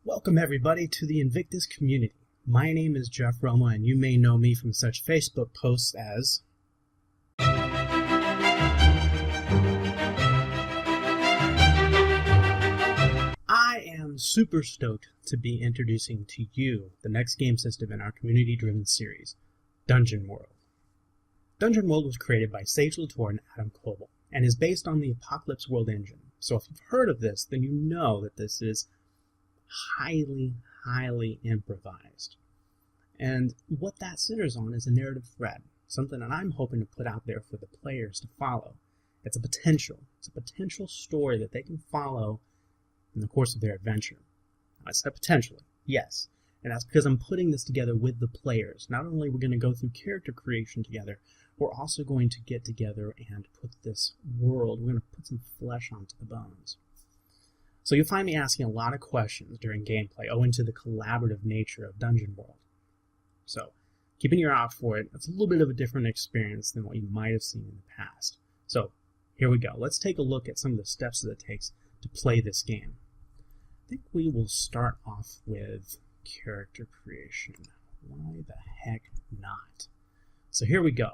Welcome everybody to the INVICTUS Community. My name is Jeff Romo, and you may know me from such Facebook posts as I am super stoked to be introducing to you the next game system in our community-driven series, Dungeon World. Dungeon World was created by Sage Latour and Adam Coble, and is based on the Apocalypse World engine. So if you've heard of this, then you know that this is highly improvised. And what that centers on is a narrative thread, something that I'm hoping to put out there for the players to follow. It's a potential story that they can follow in the course of their adventure. I said potentially, yes. And that's because I'm putting this together with the players. Not only are we going to go through character creation together, we're also going to get together and put this world, we're going to put some flesh onto the bones. So you'll find me asking a lot of questions during gameplay owing to the collaborative nature of Dungeon World. So keep an ear out for it. It's a little bit of a different experience than what you might have seen in the past. So here we go. Let's take a look at some of the steps that it takes to play this game. I think we will start off with character creation. Why the heck not? So here we go.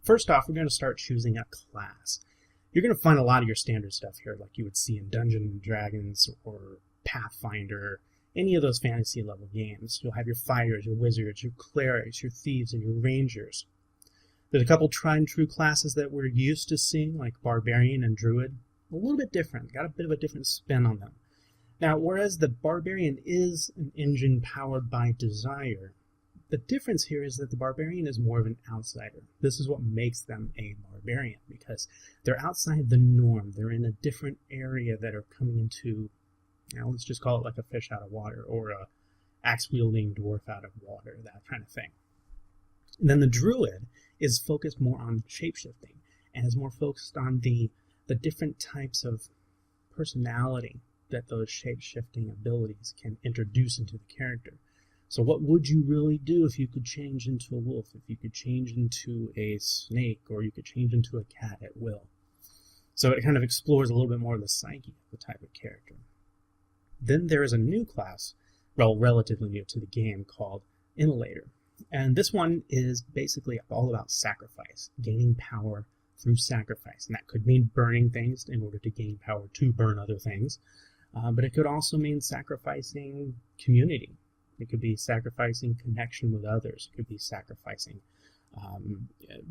First off, we're going to start choosing a class. You're going to find a lot of your standard stuff here, like you would see in Dungeons & Dragons or Pathfinder, any of those fantasy level games. You'll have your fighters, your wizards, your clerics, your thieves, and your rangers. There's a couple tried and true classes that we're used to seeing, like Barbarian and Druid. A little bit different, got a bit of a different spin on them. Now, whereas the Barbarian is an engine powered by desire, the difference here is that the Barbarian is more of an outsider. This is what makes them a Barbarian, because they're outside the norm. They're in a different area that are coming into, let's just call it like a fish out of water, or a axe-wielding dwarf out of water, that kind of thing. And then the Druid is focused more on shapeshifting, and is more focused on the different types of personality that those shape-shifting abilities can introduce into the character. So what would you really do if you could change into a wolf, if you could change into a snake, or you could change into a cat at will? So it kind of explores a little bit more of the psyche of the type of character. Then there is a new class, relatively new to the game, called Immolator. And this one is basically all about sacrifice, gaining power through sacrifice. And that could mean burning things in order to gain power to burn other things. But it could also mean sacrificing community. It could be sacrificing connection with others. It could be sacrificing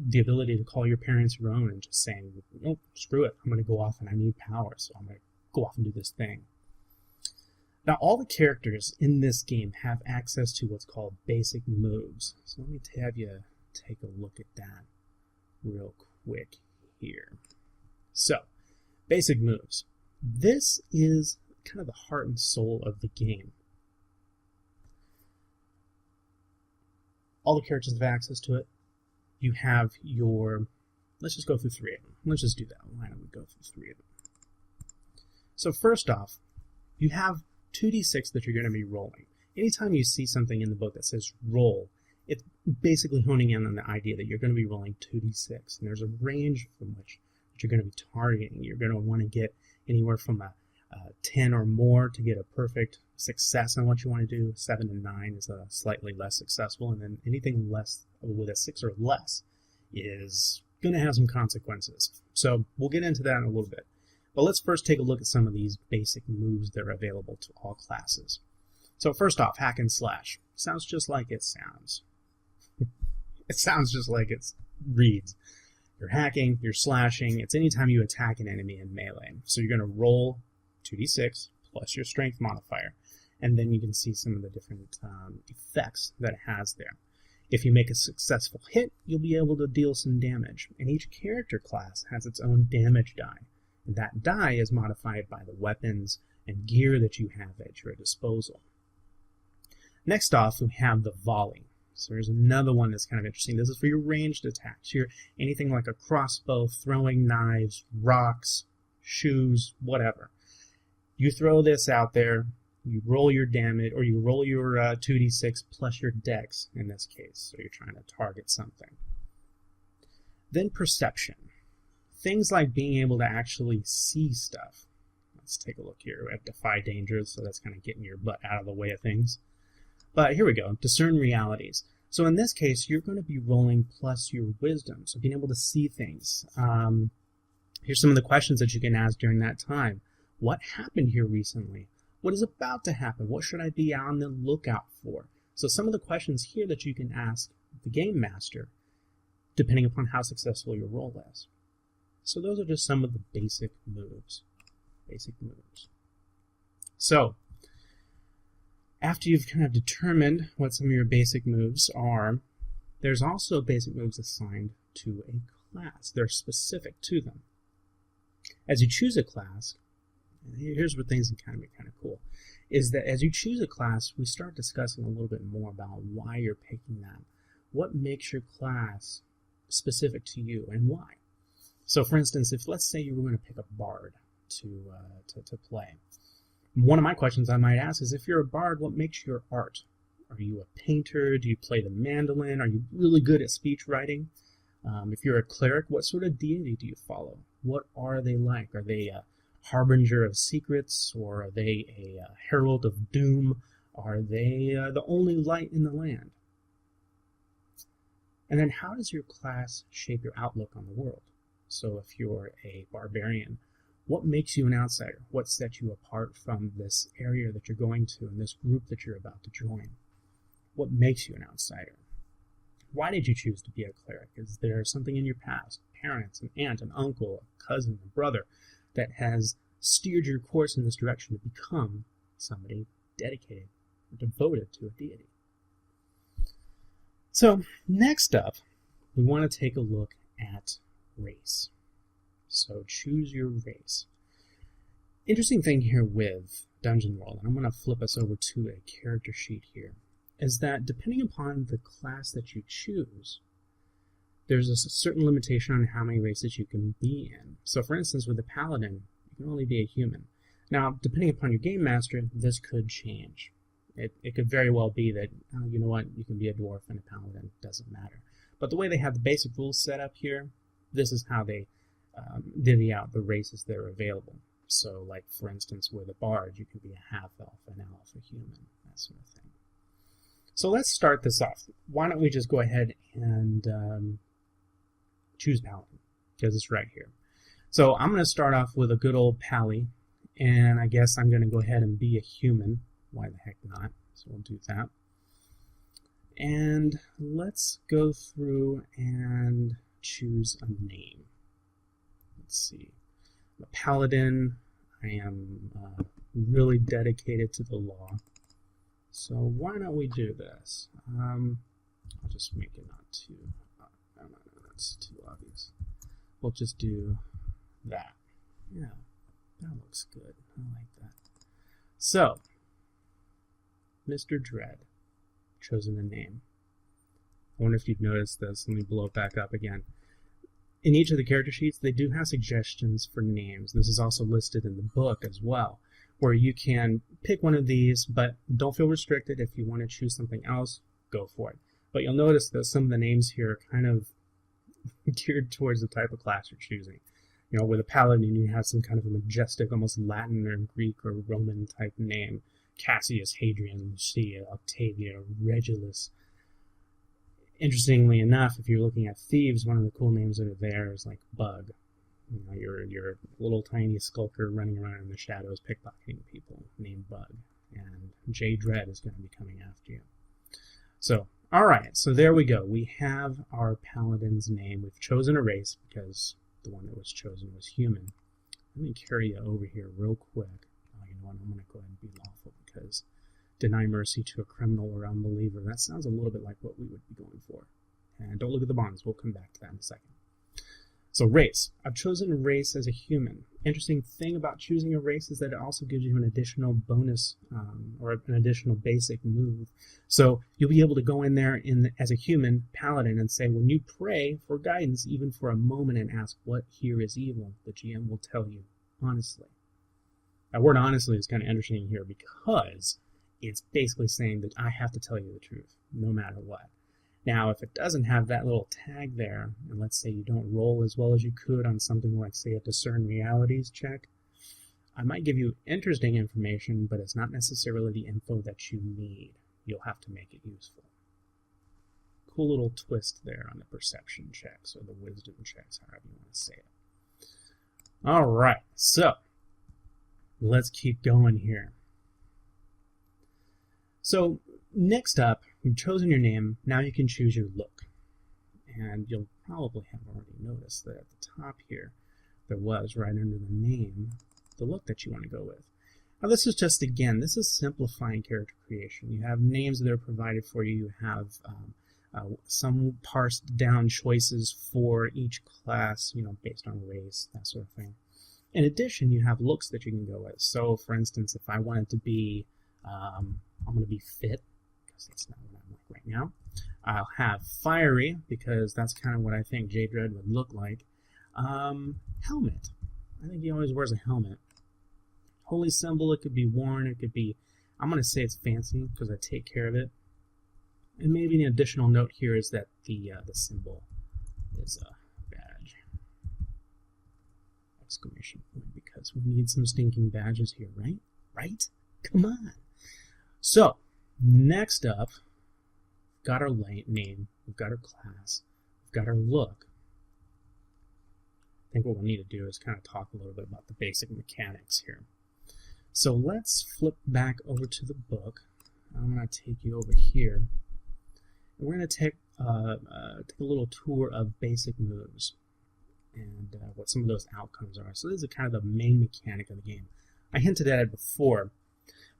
the ability to call your parents your own and just saying, nope, screw it. I'm going to go off and I need power, so I'm going to go off and do this thing. Now, all the characters in this game have access to what's called basic moves. So let me have you take a look at that real quick here. So, basic moves. This is kind of the heart and soul of the game. All the characters have access to it. You have your... Let's just go through three of them. Let's just do that. Why don't we go through three of them? So first off, you have 2d6 that you're going to be rolling. Anytime you see something in the book that says roll, it's basically honing in on the idea that you're going to be rolling 2d6. And there's a range from which that you're going to be targeting. You're going to want to get anywhere from a 10 or more to get a perfect success on what you want to do. 7 and 9 is slightly less successful, and then anything less with a 6 or less is going to have some consequences. So we'll get into that in a little bit. But let's first take a look at some of these basic moves that are available to all classes. So first off, hack and slash. Sounds just like it sounds. It sounds just like it reads. You're hacking, you're slashing. It's anytime you attack an enemy in melee. So you're going to roll 2d6 plus your strength modifier. And then you can see some of the different effects that it has there. If you make a successful hit, you'll be able to deal some damage. And each character class has its own damage die. And that die is modified by the weapons and gear that you have at your disposal. Next off, we have the volley. So there's another one that's kind of interesting. This is for your ranged attacks. Anything like a crossbow, throwing knives, rocks, shoes, whatever. You throw this out there, you roll your damage, or you roll your 2d6 plus your dex in this case. So you're trying to target something. Then perception. Things like being able to actually see stuff. Let's take a look here. We have Defy Dangers, so that's kind of getting your butt out of the way of things. But here we go, Discern Realities. So in this case, you're going to be rolling plus your wisdom, so being able to see things. Here's some of the questions that you can ask during that time. What happened here recently? What is about to happen? What should I be on the lookout for? So some of the questions here that you can ask the Game Master, depending upon how successful your roll is. So those are just some of the basic moves. So, after you've kind of determined what some of your basic moves are, there's also basic moves assigned to a class. They're specific to them. As you choose a class, here's where things can be kind of cool, is that as you choose a class, we start discussing a little bit more about why you're picking that. What makes your class specific to you and why? So for instance, if let's say you were going to pick a bard to play, one of my questions I might ask is, if you're a bard, what makes your art? Are you a painter? Do you play the mandolin? Are you really good at speech writing? If you're a cleric, what sort of deity do you follow? What are they like? Are they a harbinger of secrets, or are they a herald of doom? Are they the only light in the land? And then how does your class shape your outlook on the world? So if you're a barbarian, what makes you an outsider? What sets you apart from this area that you're going to and this group that you're about to join? What makes you an outsider? Why did you choose to be a cleric? Is there something in your past, parents, an aunt, an uncle, a cousin, a brother, that has steered your course in this direction to become somebody dedicated or devoted to a deity? So next up, we want to take a look at race. So choose your race. Interesting thing here with Dungeon World, and I'm going to flip us over to a character sheet here, is that depending upon the class that you choose, there's a certain limitation on how many races you can be in. So for instance, with the Paladin, you can only be a human. Now, depending upon your Game Master, this could change. It could very well be that, you know what, you can be a dwarf and a Paladin, doesn't matter. But the way they have the basic rules set up here, this is how they divvy out the races that are available. So, like, for instance, with a bard, you can be a half-elf, an elf, a human, that sort of thing. So let's start this off. Why don't we just go ahead and choose Paladin, because it's right here. So I'm going to start off with a good old Pally, and I guess I'm going to go ahead and be a human. Why the heck not? So we'll do that. And let's go through and choose a name. Let's see. I'm a Paladin. I am really dedicated to the law. So why don't we do this? I'll just make it not too... no, that's too obvious. We'll just do that. Yeah, that looks good. I like that. So, Mr. Dread, chosen a name. I wonder if you've noticed this. Let me blow it back up again. In each of the character sheets, they do have suggestions for names. This is also listed in the book as well, where you can pick one of these, but don't feel restricted. If you want to choose something else, go for it. But you'll notice that some of the names here are kind of geared towards the type of class you're choosing. You know, with a Paladin, you have some kind of a majestic, almost Latin or Greek or Roman type name. Cassius, Hadrian, Lucia, Octavia, Regulus. Interestingly enough, if you're looking at thieves, one of the cool names that are there is like Bug. You know, you're a little tiny skulker running around in the shadows pickpocketing people named Bug. And J. Dread is going to be coming after you. So, alright, so there we go. We have our Paladin's name. We've chosen a race because the one that was chosen was human. Let me carry you over here real quick. Oh, you know what? I'm going to go ahead and be lawful because deny mercy to a criminal or unbeliever. That sounds a little bit like what we would be going for. And don't look at the bonds. We'll come back to that in a second. So race. I've chosen race as a human. Interesting thing about choosing a race is that it also gives you an additional bonus or an additional basic move. So you'll be able to go in there as a human Paladin and say, when you pray for guidance, even for a moment, and ask what here is evil, the GM will tell you honestly. That word honestly is kind of interesting here because it's basically saying that I have to tell you the truth, no matter what. Now, if it doesn't have that little tag there, and let's say you don't roll as well as you could on something like, say, a Discern Realities check, I might give you interesting information, but it's not necessarily the info that you need. You'll have to make it useful. Cool little twist there on the perception checks, or the wisdom checks, however you want to say it. All right, so let's keep going here. So next up, you've chosen your name. Now you can choose your look. And you'll probably have already noticed that at the top here, there was, right under the name, the look that you want to go with. Now this is just, again, this is simplifying character creation. You have names that are provided for you. You have some parsed down choices for each class, based on race, that sort of thing. In addition, you have looks that you can go with. So, for instance, if I wanted to be, I'm going to be fit, because that's not what I'm like right now. I'll have fiery, because that's kind of what I think J-Dread would look like. Helmet. I think he always wears a helmet. Holy symbol, it could be worn, it could be, I'm going to say it's fancy, because I take care of it. And maybe an additional note here is that the symbol is a badge. Exclamation point, because we need some stinking badges here, right? Right? Come on. So, next up, we've got our name, we've got our class, we've got our look. I think what we'll need to do is kind of talk a little bit about the basic mechanics here. So let's flip back over to the book. I'm going to take you over here. And we're going to take a little tour of basic moves and what some of those outcomes are. So this is kind of the main mechanic of the game. I hinted at it before,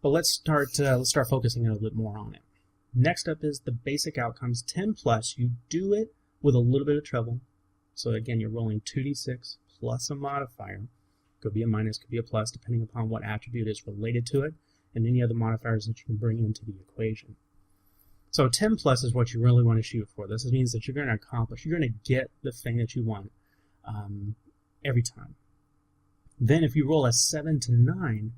but let's start focusing a little bit more on it. Next up is the basic outcomes. 10 plus, you do it with a little bit of trouble. So again, you're rolling 2d6 plus a modifier. Could be a minus, could be a plus, depending upon what attribute is related to it, and any other modifiers that you can bring into the equation. So 10 plus is what you really want to shoot for. This means that you're going to accomplish, you're going to get the thing that you want every time. Then if you roll a 7 to 9,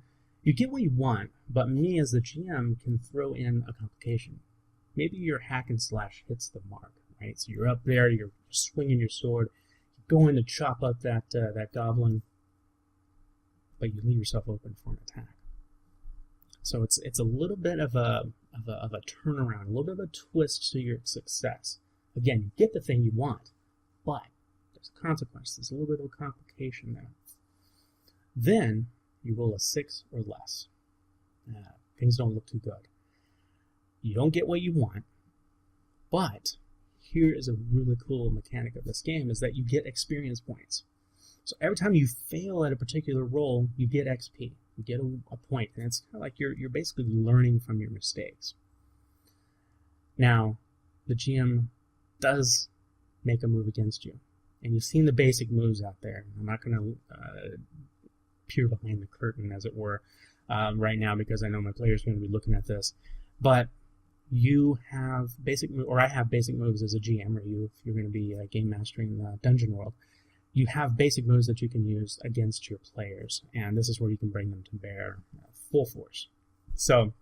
you get what you want, but me as the GM can throw in a complication. Maybe your hack and slash hits the mark, right? So you're up there, you're swinging your sword, you're going to chop up that goblin, but you leave yourself open for an attack. So it's a little bit of a turnaround, a little bit of a twist to your success. Again, you get the thing you want, but there's consequences. There's a little bit of a complication there. Then you roll a 6 or less. Things don't look too good. You don't get what you want, but here is a really cool mechanic of this game, is that you get experience points. So every time you fail at a particular roll, you get XP. You get a point, and it's kind of like you're basically learning from your mistakes. Now, the GM does make a move against you, and you've seen the basic moves out there. I'm not going to peer behind the curtain, as it were, right now, because I know my players are going to be looking at this. But you have basic, or I have basic moves as a GM, or if you're going to be game mastering the Dungeon World. You have basic moves that you can use against your players, and this is where you can bring them to bear full force. So,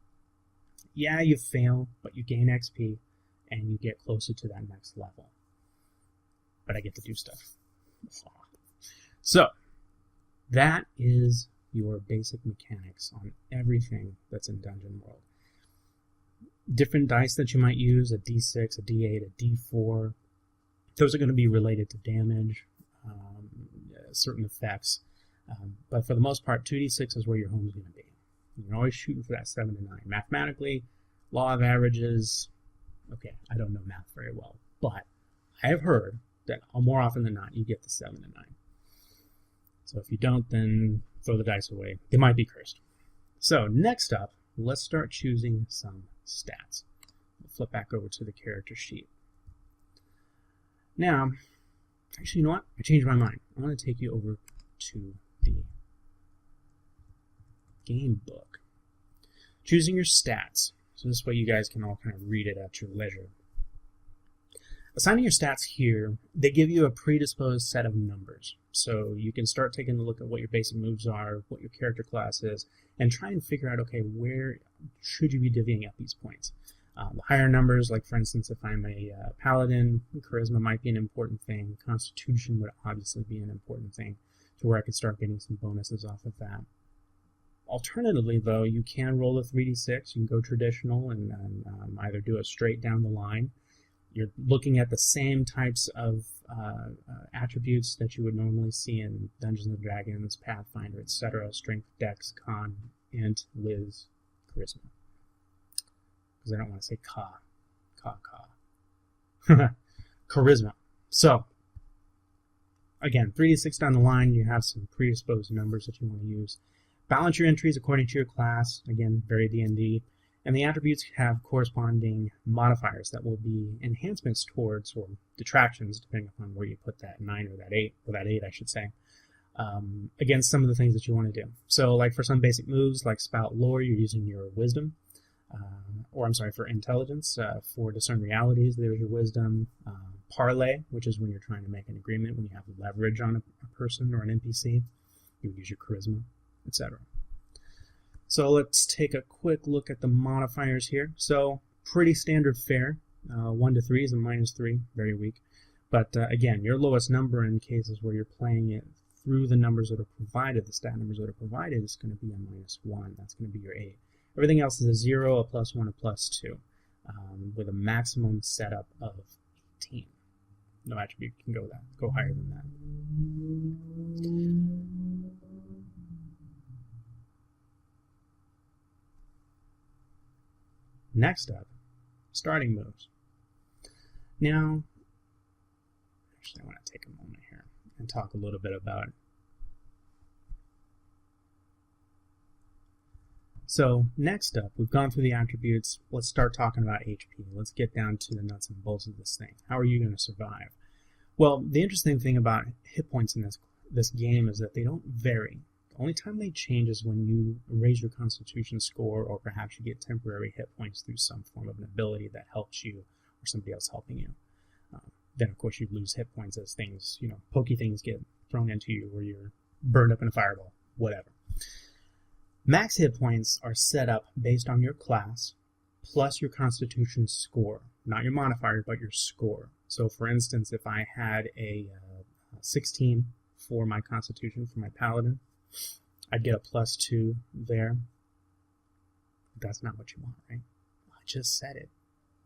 yeah, you fail, but you gain XP, and you get closer to that next level. But I get to do stuff. So, that is your basic mechanics on everything that's in Dungeon World. Different dice that you might use, a D6, a D8, a D4, those are going to be related to damage, certain effects, but for the most part, 2d6 is where your home is going to be. You're always shooting for that 7 to 9. Mathematically, law of averages, okay, I don't know math very well, but I have heard that more often than not, you get the 7 to 9. So if you don't, then throw the dice away. They might be cursed. So next up, let's start choosing some stats. We'll flip back over to the character sheet. Now, actually, you know what? I changed my mind. I want to take you over to the game book. Choosing your stats. So this way you guys can all kind of read it at your leisure. Assigning your stats here, they give you a predisposed set of numbers. So you can start taking a look at what your basic moves are, what your character class is, and try and figure out, okay, where should you be divvying up these points? The higher numbers, like for instance, if I'm a paladin, charisma might be an important thing. Constitution would obviously be an important thing, to where I could start getting some bonuses off of that. Alternatively, though, you can roll a 3d6. You can go traditional and either do it straight down the line. You're looking at the same types of attributes that you would normally see in Dungeons and Dragons, Pathfinder, etc. Strength, Dex, Con, Int, Wiz, Charisma. Because I don't want to say Ka. Charisma. So, again, 3d6 down the line, you have some predisposed numbers that you want to use. Balance your entries according to your class. Again, very D&D. And the attributes have corresponding modifiers that will be enhancements towards, or detractions, depending upon where you put that 9 or that 8, or that 8, I should say, against some of the things that you want to do. So, like for some basic moves, like Spout Lore, you're using your Wisdom. For intelligence. For Discern Realities, there's your Wisdom. Parlay, which is when you're trying to make an agreement, when you have leverage on a person or an NPC, you would use your Charisma, etc. So let's take a quick look at the modifiers here. So pretty standard fare. 1 to 3 is a -3, very weak. But again, your lowest number in cases where you're playing it through the numbers that are provided, the stat numbers that are provided, is going to be a -1. That's going to be your 8. Everything else is a 0, a +1, a +2, with a maximum setup of 18. No attribute can go higher than that. Next up, starting moves. Now, actually I want to take a moment here and talk a little bit about it. So next up, we've gone through the attributes. Let's start talking about HP. Let's get down to the nuts and bolts of this thing. How are you going to survive? Well, the interesting thing about hit points in this game is that they don't vary. The only time they change is when you raise your Constitution score, or perhaps you get temporary hit points through some form of an ability that helps you, or somebody else helping you. Then, of course, you lose hit points as things, pokey things get thrown into you, or you're burned up in a fireball, whatever. Max hit points are set up based on your class plus your Constitution score. Not your modifier, but your score. So, for instance, if I had a 16 for my Constitution, for my Paladin, I'd get a +2 there. That's not what you want, right? I just said it.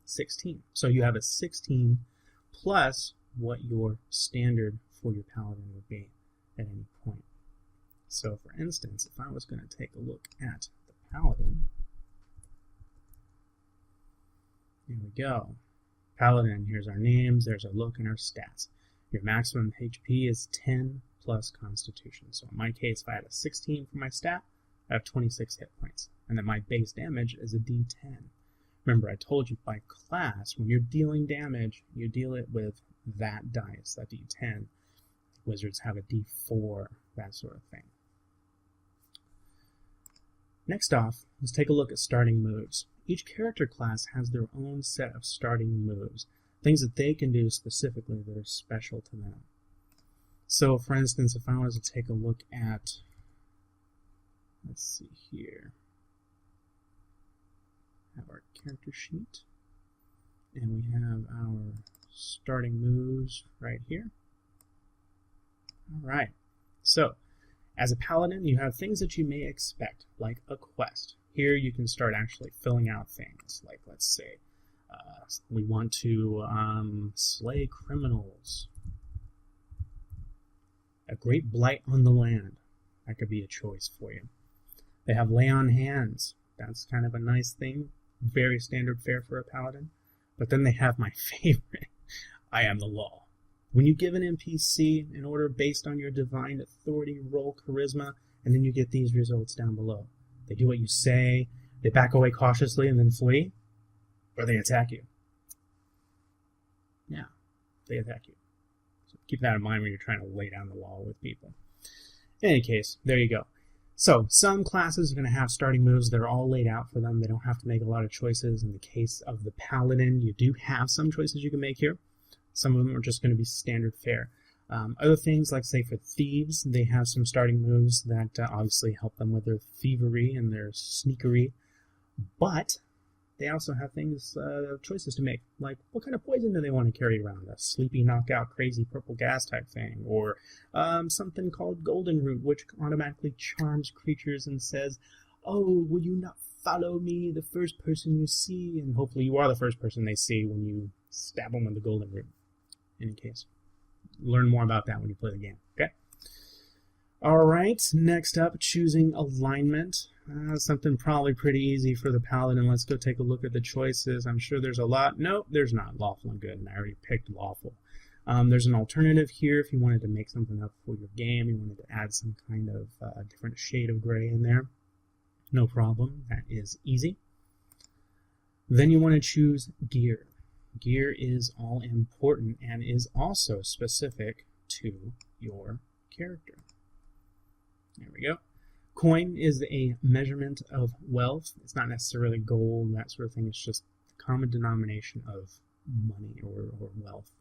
16. So you have a 16 plus what your standard for your Paladin would be at any point. So, for instance, if I was going to take a look at the Paladin, here we go. Paladin, here's our names, there's our look and our stats. Your maximum HP is 10 plus Constitution. So in my case, if I had a 16 for my stat, I have 26 hit points. And then my base damage is a D10. Remember, I told you by class, when you're dealing damage, you deal it with that dice, that D10. Wizards have a D4, that sort of thing. Next off, let's take a look at starting moves. Each character class has their own set of starting moves, things that they can do specifically that are special to them. So, for instance, if I was to take a look at, let's see here, have our character sheet, and we have our starting moves right here. Alright, so, as a Paladin, you have things that you may expect, like a quest. Here you can start actually filling out things, like let's say, we want to slay criminals. A great blight on the land. That could be a choice for you. They have lay on hands. That's kind of a nice thing. Very standard fare for a Paladin. But then they have my favorite. I am the law. When you give an NPC an order based on your divine authority, roll charisma, and then you get these results down below. They do what you say, they back away cautiously and then flee, or they attack you. Yeah, they attack you. So keep that in mind when you're trying to lay down the law with people. In any case, there you go. So, some classes are going to have starting moves that are all laid out for them. They don't have to make a lot of choices. In the case of the Paladin, you do have some choices you can make here. Some of them are just going to be standard fare. Other things, like say for thieves, they have some starting moves that obviously help them with their thievery and their sneakery. But they also have choices to make, like what kind of poison do they want to carry around? A sleepy, knockout, crazy purple gas type thing, or something called golden root, which automatically charms creatures and says, "Oh, will you not follow me, the first person you see?" And hopefully you are the first person they see when you stab them with the golden root. In any case, learn more about that when you play the game. Okay. All right. Next up, choosing alignment. Something probably pretty easy for the paladin. Let's go take a look at the choices. I'm sure there's a lot. Nope, there's not. Lawful and good, and I already picked lawful. There's an alternative here if you wanted to make something up for your game. You wanted to add some kind of different shade of gray in there. No problem. That is easy. Then you want to choose gear. Gear is all important and is also specific to your character. There we go. Coin is a measurement of wealth. It's not necessarily gold, that sort of thing. It's just the common denomination of money or wealth.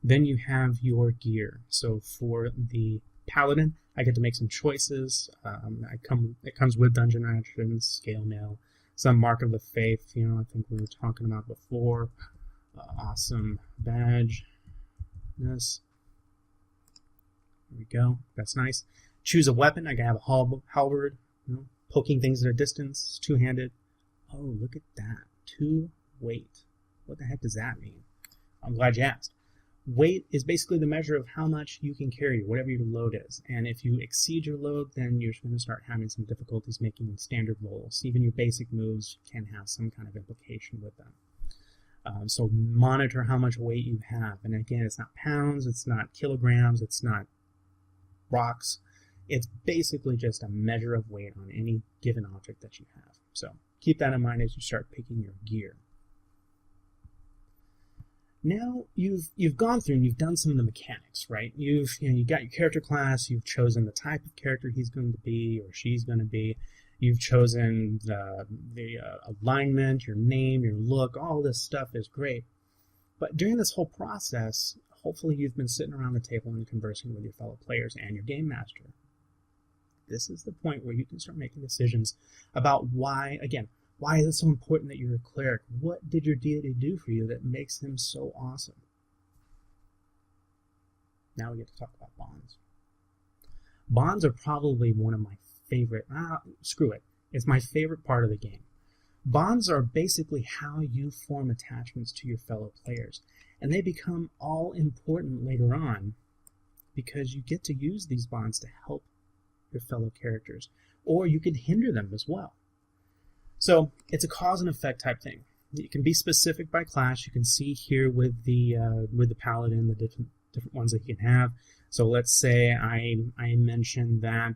Then you have your gear. So for the paladin, I get to make some choices. It comes with dungeon rations, scale mail, some mark of the faith. I think we were talking about before. Awesome badge. This. There we go. That's nice. Choose a weapon. I can have a halberd, poking things at a distance, two-handed. Oh, look at that. 2 weight. What the heck does that mean? I'm glad you asked. Weight is basically the measure of how much you can carry, whatever your load is. And if you exceed your load, then you're going to start having some difficulties making standard rolls. Even your basic moves can have some kind of implication with them. So monitor how much weight you have. And again, it's not pounds, it's not kilograms, it's not rocks. It's basically just a measure of weight on any given object that you have. So keep that in mind as you start picking your gear. Now you've gone through and you've done some of the mechanics, right? You got your character class, you've chosen the type of character he's going to be or she's going to be. You've chosen the alignment, your name, your look, all this stuff is great. But during this whole process, hopefully you've been sitting around the table and conversing with your fellow players and your game master. This is the point where you can start making decisions about why is it so important that you're a cleric? What did your deity do for you that makes him so awesome? Now we get to talk about bonds. Bonds are probably one of my favorite, it's my favorite part of the game. Bonds are basically how you form attachments to your fellow players, and they become all important later on because you get to use these bonds to help your fellow characters, or you can hinder them as well. So it's a cause and effect type thing. It can be specific by class. You can see here with the paladin the different ones that you can have. So let's say I mentioned that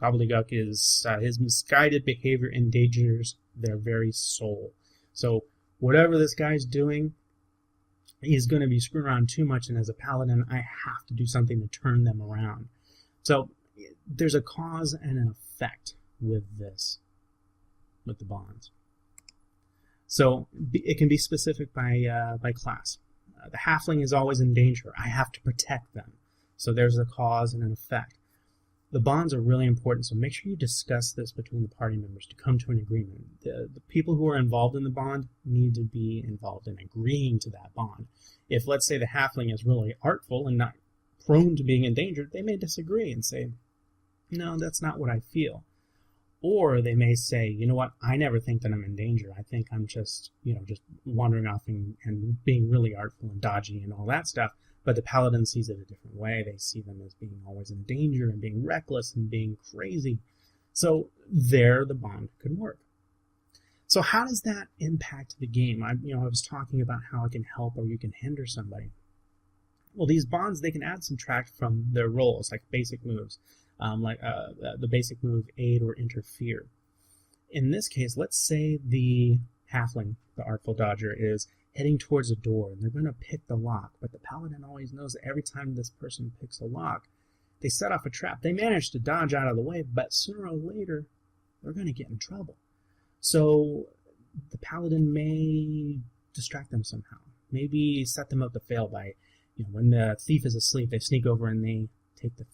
Gobbledygook is his misguided behavior endangers their very soul. So whatever this guy's doing, he's going to be screwing around too much, and as a paladin, I have to do something to turn them around. So there's a cause and an effect with this, with the bonds. So it can be specific by class. The halfling is always in danger. I have to protect them. So there's a cause and an effect. The bonds are really important, so make sure you discuss this between the party members to come to an agreement. The people who are involved in the bond need to be involved in agreeing to that bond. If, let's say, the halfling is really artful and not prone to being endangered, they may disagree and say, no, that's not what I feel. Or they may say, you know what, I never think that I'm in danger. I think I'm just wandering off and being really artful and dodgy and all that stuff. But the paladin sees it a different way. They see them as being always in danger and being reckless and being crazy. So there the bond could work. So how does that impact the game? I was talking about how it can help or you can hinder somebody. Well, these bonds, they can add subtract from their roles, like basic moves, like the basic move aid or interfere. In this case, let's say the halfling, the artful dodger, is heading towards a door, and they're going to pick the lock, but the paladin always knows that every time this person picks a lock, they set off a trap. They manage to dodge out of the way, but sooner or later, they're going to get in trouble. So the paladin may distract them somehow. Maybe set them up to fail by, when the thief is asleep, they sneak over and they take the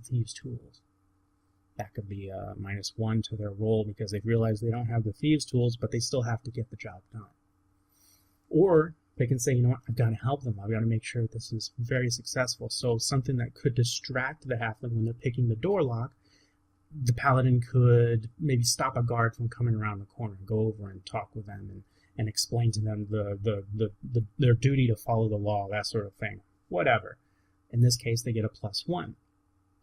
thieves' tools. That could be a -1 to their roll because they've realized they don't have the thieves' tools, but they still have to get the job done. Or they can say, you know what, I've got to help them. I've got to make sure this is very successful. So something that could distract the halfling when they're picking the door lock, the paladin could maybe stop a guard from coming around the corner and go over and talk with them and explain to them their duty to follow the law, that sort of thing. Whatever. In this case, they get a +1.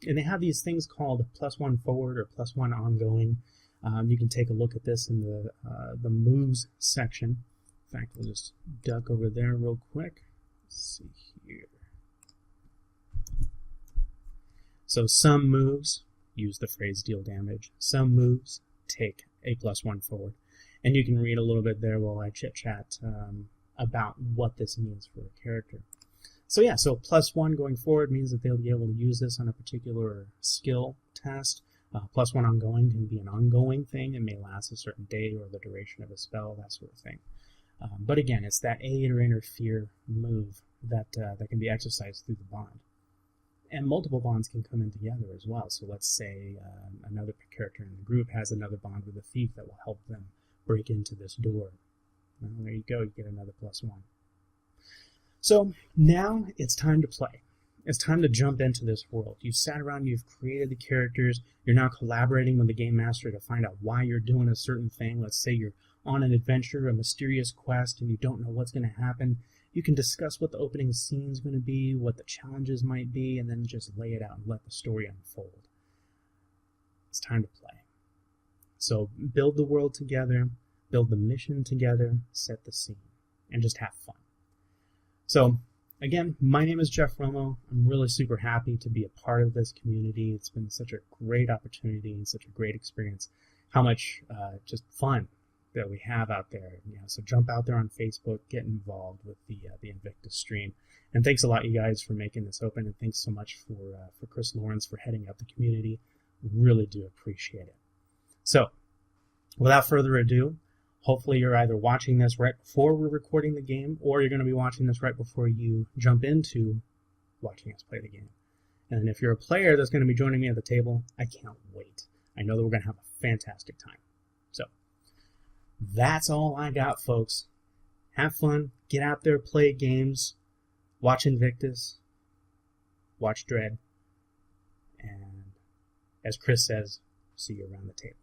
And they have these things called +1 forward or +1 ongoing. You can take a look at this in the moves section. In fact, we'll just duck over there real quick. Let's see here. So some moves use the phrase deal damage. Some moves take a +1 forward. And you can read a little bit there while I chit-chat about what this means for a character. So yeah, so +1 going forward means that they'll be able to use this on a particular skill test. +1 ongoing can be an ongoing thing. It may last a certain day or the duration of a spell, that sort of thing. But again, it's that aid or interfere move that can be exercised through the bond. And multiple bonds can come in together as well. So let's say another character in the group has another bond with a thief that will help them break into this door. Well, there you go, you get another +1. So now it's time to play. It's time to jump into this world. You've sat around, you've created the characters, you're now collaborating with the game master to find out why you're doing a certain thing. Let's say you're on an adventure, a mysterious quest, and you don't know what's going to happen. You can discuss what the opening scene is going to be, what the challenges might be, and then just lay it out and let the story unfold. It's time to play. So build the world together, build the mission together, set the scene, and just have fun. So, again, my name is Jeff Romo. I'm really super happy to be a part of this community. It's been such a great opportunity and such a great experience. How much just fun that we have out there. So jump out there on Facebook, get involved with the INVICTUS stream. And thanks a lot, you guys, for making this open. And thanks so much for Chris Lawrence for heading up the community. Really do appreciate it. So, without further ado, hopefully you're either watching this right before we're recording the game, or you're going to be watching this right before you jump into watching us play the game. And if you're a player that's going to be joining me at the table, I can't wait. I know that we're going to have a fantastic time. So, that's all I got, folks. Have fun, get out there, play games, watch Invictus, watch Dread, and as Chris says, see you around the table.